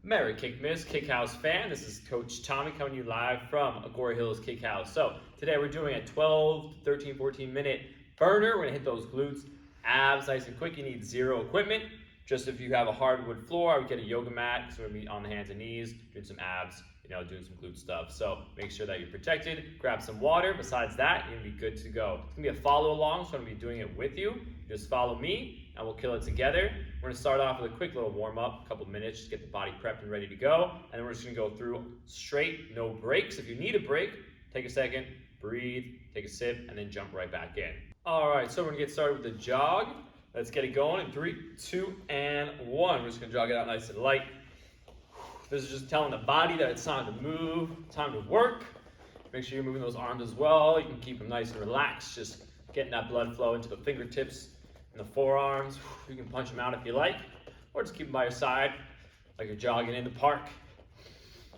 Merry Kickmas, KickHouse fan. This is Coach Tommy coming to you live from Agora Hills KickHouse. So today we're doing a 12, 13, 14 minute burner. We're gonna hit those glutes, abs nice and quick. You need zero equipment. Just if you have a hardwood floor, I would get a yoga mat because we're gonna be on the hands and knees, doing some abs, doing some glute stuff. So make sure that you're protected. Grab some water. Besides that, you're gonna be good to go. It's gonna be a follow along, so I'm gonna be doing it with you. Just follow me and we'll kill it together. We're gonna start off with a quick little warm up, a couple minutes, just get the body prepped and ready to go. And then we're just gonna go through straight, no breaks. If you need a break, take a second, breathe, take a sip, and then jump right back in. All right, so we're gonna get started with the jog. Let's get it going in 3, 2, and 1. We're just gonna jog it out nice and light. This is just telling the body that it's time to move, time to work. Make sure you're moving those arms as well. You can keep them nice and relaxed, just getting that blood flow into the fingertips and the forearms. You can punch them out if you like, or just keep them by your side like you're jogging in the park.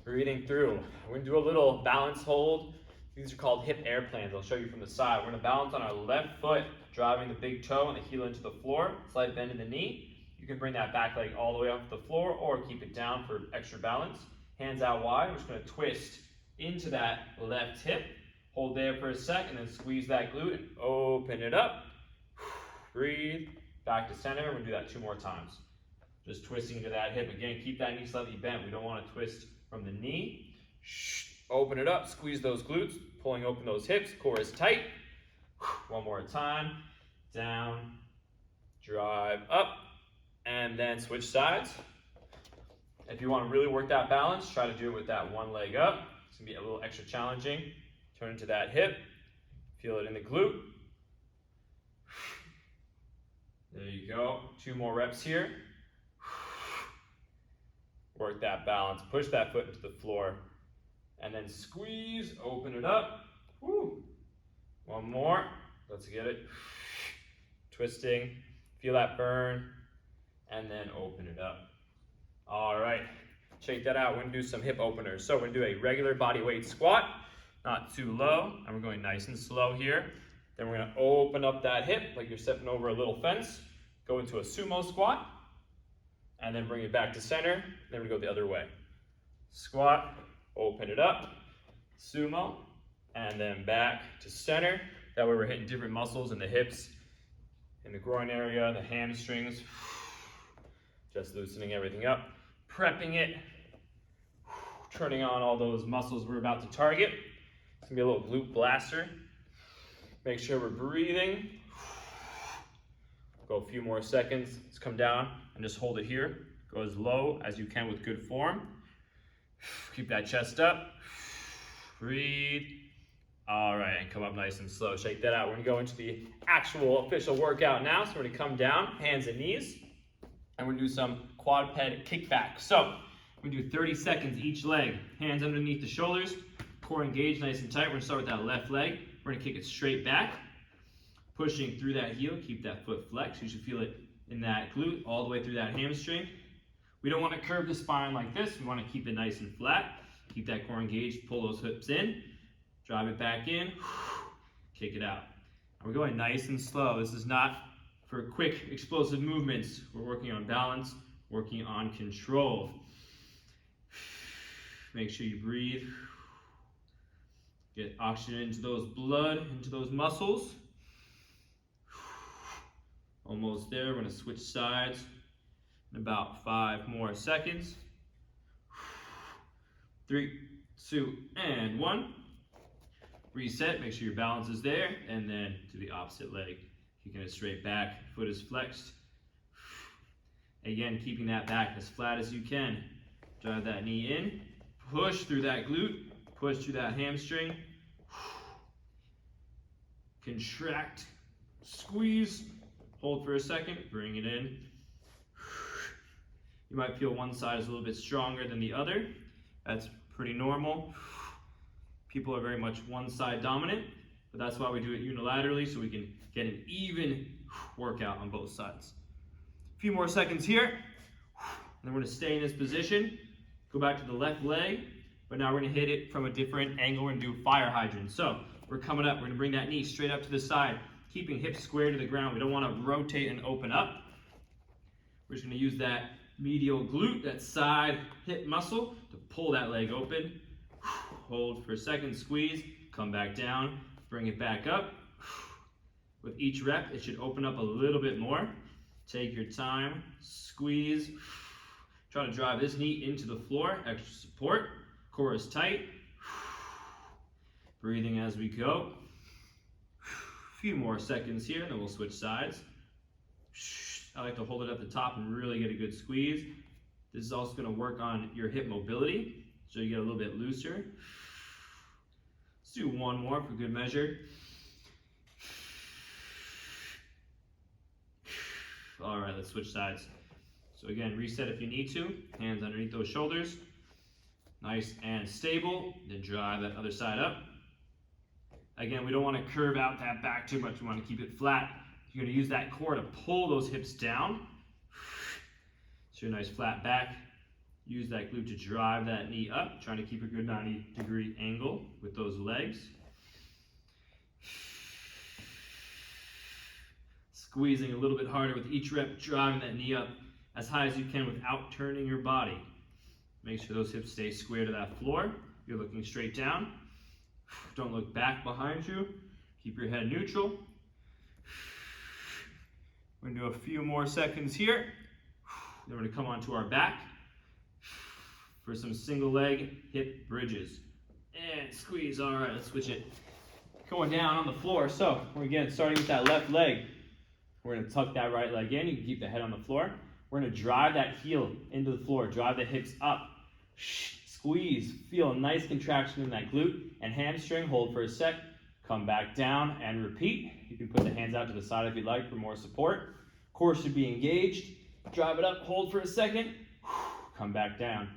Breathing through. We're gonna do a little balance hold. These are called hip airplanes. I'll show you from the side. We're gonna balance on our left foot, driving the big toe and the heel into the floor, slight bend in the knee. You can bring that back leg all the way off the floor or keep it down for extra balance. Hands out wide. We're just gonna twist into that left hip. Hold there for a sec and then squeeze that glute and open it up. Breathe, back to center. We're gonna do that 2 more times. Just twisting into that hip. Again, keep that knee slightly bent. We don't wanna twist from the knee. Open it up, squeeze those glutes, pulling open those hips, core is tight. 1 more time, down, drive up, and then switch sides. If you want to really work that balance, try to do it with that one leg up. It's gonna be a little extra challenging. Turn into that hip, feel it in the glute. There you go, 2 more reps here. Work that balance, push that foot into the floor, and then squeeze, open it up. Woo. 1 more, let's get it. Twisting, feel that burn, and then open it up. All right, check that out. We're gonna do some hip openers. So we're gonna do a regular body weight squat, not too low, and we're going nice and slow here. Then we're gonna open up that hip like you're stepping over a little fence, go into a sumo squat, and then bring it back to center. Then we go the other way. Squat, open it up, sumo, and then back to center. That way we're hitting different muscles in the hips, in the groin area, the hamstrings. Just loosening everything up, prepping it, turning on all those muscles we're about to target. It's gonna be a little glute blaster. Make sure we're breathing. Go a few more seconds. Let's come down and just hold it here. Go as low as you can with good form. Keep that chest up. Breathe. All right, and come up nice and slow. Shake that out. We're gonna go into the actual official workout now. So we're gonna come down, hands and knees, and we're gonna do some quadruped kickback. So we're gonna do 30 seconds each leg. Hands underneath the shoulders, core engaged nice and tight. We're gonna start with that left leg. We're gonna kick it straight back, pushing through that heel, keep that foot flexed. You should feel it in that glute all the way through that hamstring. We don't wanna curve the spine like this. We wanna keep it nice and flat. Keep that core engaged, pull those hips in, drive it back in, kick it out. And we're going nice and slow. This is not for quick, explosive movements. We're working on balance, working on control. Make sure you breathe. Get oxygen into those blood, into those muscles. Almost there. We're gonna switch sides in about 5 more seconds. 3, 2, and 1. Reset, make sure your balance is there, and then to the opposite leg. Kicking it straight back, foot is flexed. Again, keeping that back as flat as you can. Drive that knee in, push through that glute, push through that hamstring. Contract, squeeze, hold for a second, bring it in. You might feel one side is a little bit stronger than the other. That's pretty normal. People are very much one side dominant, but that's why we do it unilaterally, so we can get an even workout on both sides. A few more seconds here, and then we're gonna stay in this position, go back to the left leg, but now we're gonna hit it from a different angle. We're gonna do fire hydrant. So we're coming up, we're gonna bring that knee straight up to the side, keeping hips square to the ground. We don't wanna rotate and open up. We're just gonna use that medial glute, that side hip muscle, to pull that leg open. Hold for a second, squeeze, come back down, bring it back up. With each rep, it should open up a little bit more. Take your time, squeeze. Try to drive this knee into the floor, extra support. Core is tight. Breathing as we go. A few more seconds here, and then we'll switch sides. I like to hold it at the top and really get a good squeeze. This is also going to work on your hip mobility, so you get a little bit looser. Let's do one more for good measure. All right, let's switch sides. So again, reset if you need to. Hands underneath those shoulders. Nice and stable. Then drive that other side up. Again, we don't want to curve out that back too much. We want to keep it flat. You're going to use that core to pull those hips down. So your nice flat back. Use that glute to drive that knee up. Trying to keep a good 90-degree angle with those legs. Squeezing a little bit harder with each rep, driving that knee up as high as you can without turning your body. Make sure those hips stay square to that floor. You're looking straight down. Don't look back behind you. Keep your head neutral. We're going to do a few more seconds here. Then we're going to come onto our back for some single leg hip bridges. And squeeze. All right, let's switch it. Going down on the floor. So we're again starting with that left leg. We're going to tuck that right leg in. You can keep the head on the floor. We're going to drive that heel into the floor. Drive the hips up. Squeeze. Feel a nice contraction in that glute and hamstring. Hold for a sec. Come back down and repeat. You can put the hands out to the side if you'd like for more support. Core should be engaged. Drive it up. Hold for a second. Come back down.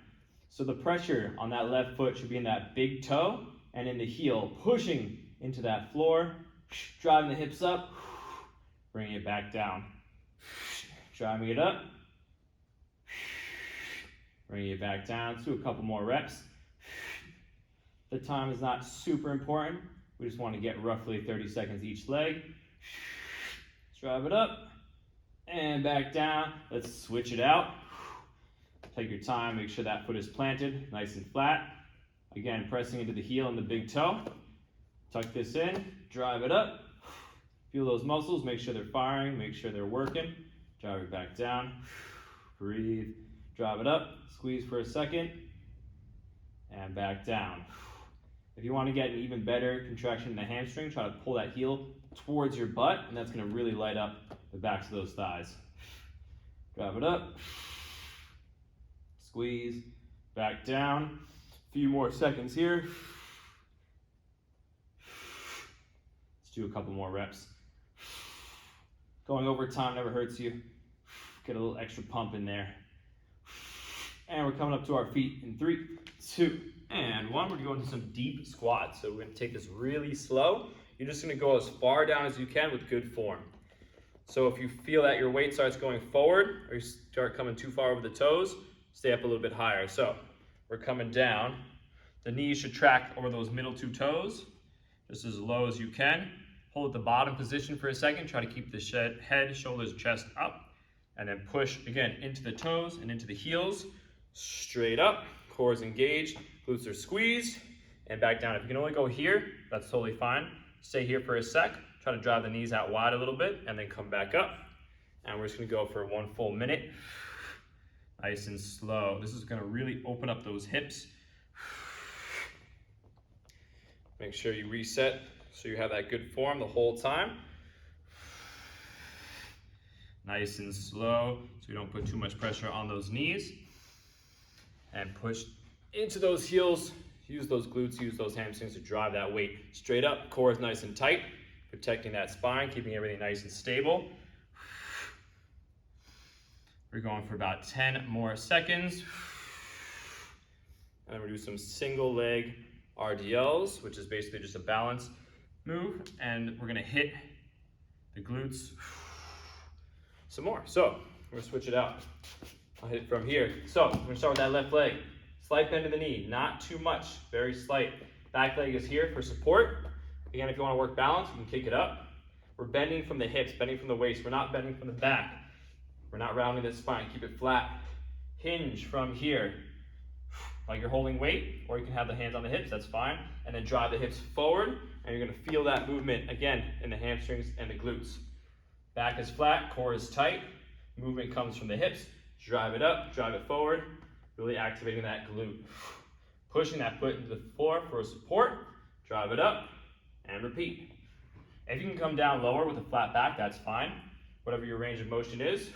So the pressure on that left foot should be in that big toe and in the heel, pushing into that floor. Driving the hips up. Bringing it back down. Driving it up. Bringing it back down. Let's do a couple more reps. The time is not super important. We just want to get roughly 30 seconds each leg. Drive it up and back down. Let's switch it out. Take your time. Make sure that foot is planted nice and flat. Again, pressing into the heel and the big toe. Tuck this in. Drive it up. Feel those muscles. Make sure they're firing. Make sure they're working. Drive it back down. Breathe. Drive it up. Squeeze for a second. And back down. If you want to get an even better contraction in the hamstring, try to pull that heel towards your butt, and that's going to really light up the backs of those thighs. Drive it up. Squeeze. Back down. A few more seconds here. Let's do a couple more reps. Going over time never hurts you. Get a little extra pump in there. And we're coming up to our feet in 3, 2, and 1. We're going to some deep squats. So we're going to take this really slow. You're just going to go as far down as you can with good form. So if you feel that your weight starts going forward or you start coming too far over the toes, stay up a little bit higher. So we're coming down. The knees should track over those middle 2 toes, just as low as you can. Hold the bottom position for a second. Try to keep the head, shoulders, chest up. And then push, again, into the toes and into the heels. Straight up, core is engaged, glutes are squeezed, and back down. If you can only go here, that's totally fine. Stay here for a sec. Try to drive the knees out wide a little bit, and then come back up. And we're just gonna go for 1 full minute. Nice and slow. This is gonna really open up those hips. Make sure you reset so you have that good form the whole time. Nice and slow, so you don't put too much pressure on those knees. And push into those heels. Use those glutes, use those hamstrings to drive that weight straight up. Core is nice and tight, protecting that spine, keeping everything nice and stable. We're going for about 10 more seconds. And then we're doing some single leg RDLs, which is basically just a balance move. And we're gonna hit the glutes some more. So we're gonna switch it out. I'll hit it from here. So we're gonna start with that left leg. Slight bend of the knee, not too much, very slight. Back leg is here for support. Again, if you wanna work balance, you can kick it up. We're bending from the hips, bending from the waist. We're not bending from the back. We're not rounding the spine, keep it flat. hinge from here, like you're holding weight, or you can have the hands on the hips, that's fine. And then drive the hips forward, and you're gonna feel that movement again in the hamstrings and the glutes. Back is flat, core is tight. Movement comes from the hips. Drive it up, drive it forward, really activating that glute. Pushing that foot into the floor for support, drive it up, and repeat. If you can come down lower with a flat back, that's fine. Whatever your range of motion is,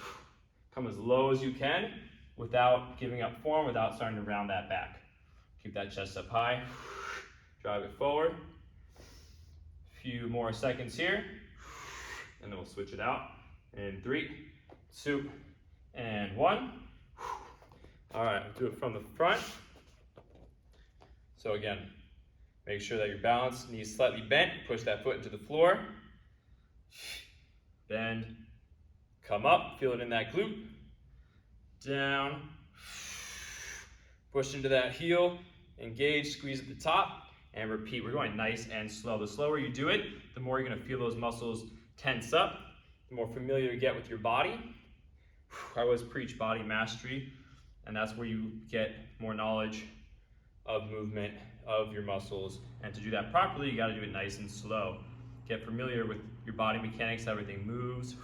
come as low as you can without giving up form, without starting to round that back. Keep that chest up high, drive it forward. A few more seconds here, and then we'll switch it out in 3, 2, and 1. All right, do it from the front. So again, make sure that you're balanced, knees slightly bent, push that foot into the floor. Bend, come up, feel it in that glute. Down, push into that heel, engage, squeeze at the top, and repeat. We're going nice and slow. The slower you do it, the more you're gonna feel those muscles tense up, the more familiar you get with your body. I always preach body mastery, and that's where you get more knowledge of movement of your muscles. And to do that properly, you gotta do it nice and slow. Get familiar with your body mechanics, how everything moves.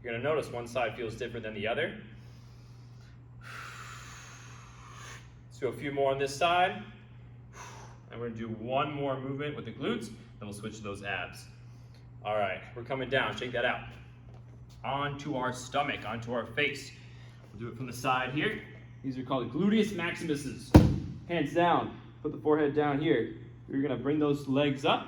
You're gonna notice one side feels different than the other. Let's do a few more on this side. And we're gonna do one more movement with the glutes, then we'll switch to those abs. All right, we're coming down, shake that out. Onto our stomach, onto our face. We'll do it from the side here. These are called Gluteus Maximuses. Hands down, put the forehead down here. You're gonna bring those legs up.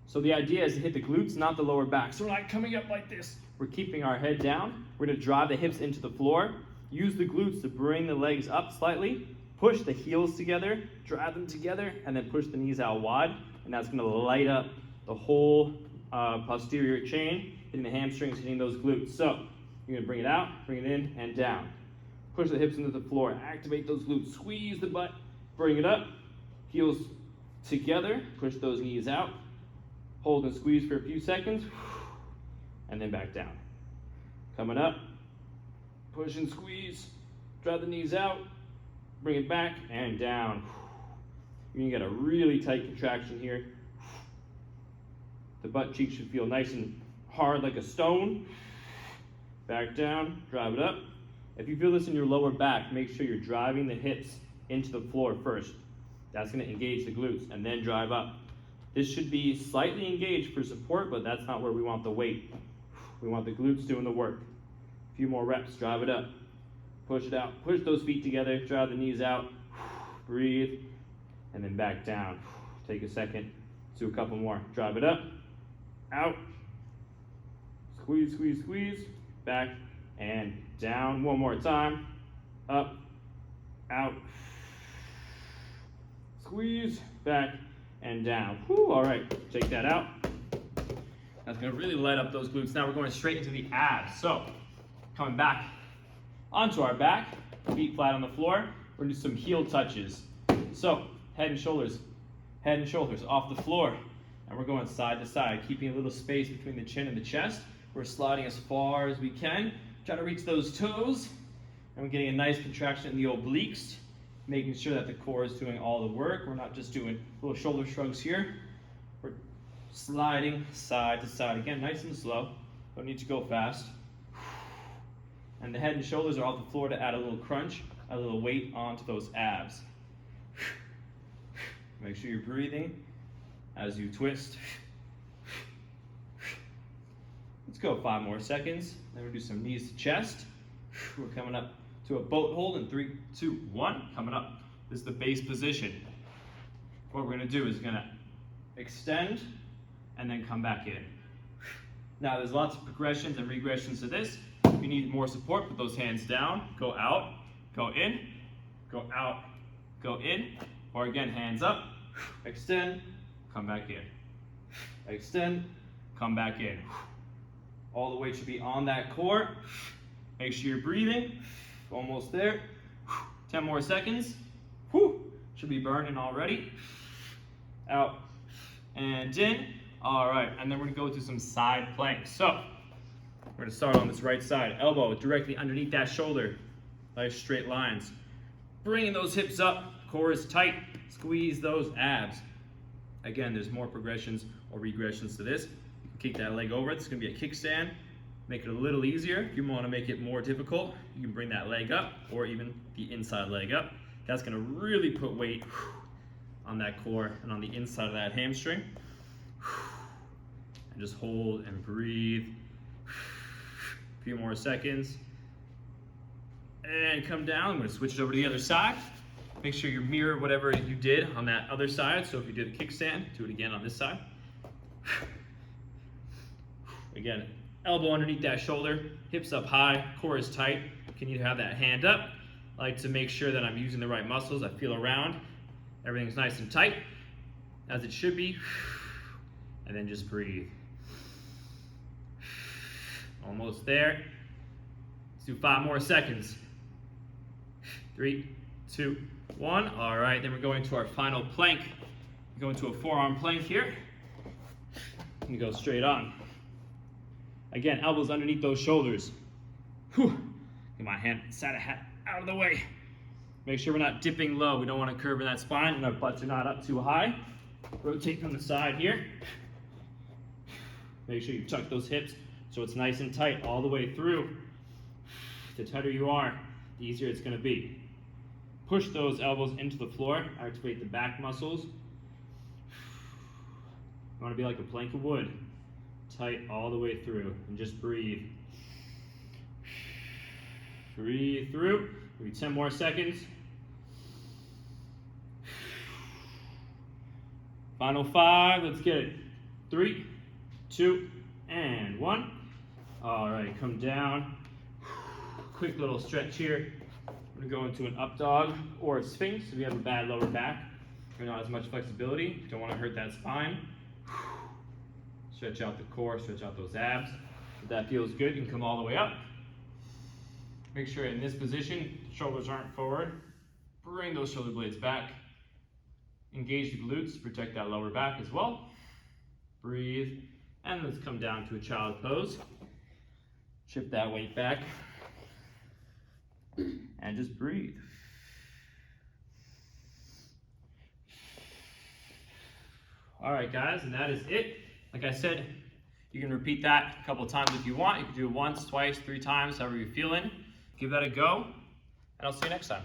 So the idea is to hit the glutes, not the lower back. So we're not coming up like this. We're keeping our head down. We're gonna drive the hips into the floor. Use the glutes to bring the legs up slightly. Push the heels together, drive them together, and then push the knees out wide. And that's gonna light up the whole posterior chain, hitting the hamstrings, hitting those glutes. So you're gonna bring it out, bring it in, and down. Push the hips into the floor, activate those glutes, squeeze the butt, bring it up, heels together, push those knees out, hold and squeeze for a few seconds, and then back down. Coming up, push and squeeze, drive the knees out, bring it back, and down. You can get a really tight contraction here. The butt cheek should feel nice and hard like a stone. Back down, drive it up. If you feel this in your lower back, make sure you're driving the hips into the floor first. That's gonna engage the glutes, and then drive up. This should be slightly engaged for support, but that's not where we want the weight. We want the glutes doing the work. A few more reps, drive it up. Push it out, push those feet together, drive the knees out, breathe, and then back down. Take a second, do a couple more. Drive it up, out, squeeze, squeeze, squeeze, back, and down. One more time, up, out, squeeze, back, and down. Whew, all right, take that out. That's gonna really light up those glutes. Now we're going straight into the abs. So, coming back onto our back, feet flat on the floor, we're gonna do some heel touches. So, head and shoulders off the floor. And we're going side to side, keeping a little space between the chin and the chest. We're sliding as far as we can. Try to reach those toes. And we're getting a nice contraction in the obliques, making sure that the core is doing all the work. We're not just doing little shoulder shrugs here. We're sliding side to side. Again, nice and slow. Don't need to go fast. And the head and shoulders are off the floor to add a little crunch, a little weight onto those abs. Make sure you're breathing as you twist. Let's go 5 more seconds. Then we'll do some knees to chest. We're coming up to a boat hold in 3, 2, 1. Coming up. This is the base position. What we're gonna do is gonna extend and then come back in. Now there's lots of progressions and regressions to this. If you need more support, put those hands down, go out, go in, go out, go in, or again, hands up, extend, come back in. Extend, come back in. All the weight should be on that core. Make sure you're breathing. Almost there. 10 more seconds. Whew. Should be burning already. Out and in. All right, and then we're gonna go to some side planks. So we're gonna start on this right side. Elbow directly underneath that shoulder. Nice straight lines. Bringing those hips up, core is tight, squeeze those abs. Again, there's more progressions or regressions to this. You can kick that leg over, it's gonna be a kickstand. Make it a little easier. If you wanna make it more difficult, you can bring that leg up or even the inside leg up. That's gonna really put weight on that core and on the inside of that hamstring. And just hold and breathe. A few more seconds. And come down. I'm gonna switch it over to the other side. Make sure you mirror whatever you did on that other side. So if you did a kickstand, do it again on this side. Again, elbow underneath that shoulder, hips up high, core is tight. Can you have that hand up? I like to make sure that I'm using the right muscles. I feel around. Everything's nice and tight, as it should be. And then just breathe. Almost there. Let's do 5 more seconds. 3, 2, 1. All right, then we're going to our final plank. We're going to a forearm plank here. And go straight on. Again, elbows underneath those shoulders. Whew. Get my hand side of hat out of the way. Make sure we're not dipping low. We don't want to curve in that spine and our butts are not up too high. Rotate from the side here. Make sure you tuck those hips so it's nice and tight all the way through. The tighter you are, the easier it's going to be. Push those elbows into the floor. Activate the back muscles. You want to be like a plank of wood. Tight all the way through. And just breathe. Breathe through. Maybe 10 more seconds. Final 5. Let's get it. 3, 2, and 1. All right, come down. Quick little stretch here. We're going to go into an up dog or a sphinx if you have a bad lower back. You're not as much flexibility. Don't want to hurt that spine. Stretch out the core, stretch out those abs. If that feels good, you can come all the way up. Make sure in this position, shoulders aren't forward. Bring those shoulder blades back. Engage the glutes, protect that lower back as well. Breathe, and let's come down to a child's pose. Shift that weight back. And just breathe. All right, guys, and that is it. Like I said, you can repeat that a couple of times if you want. You can do it once, twice, 3 times, however you're feeling. Give that a go, and I'll see you next time.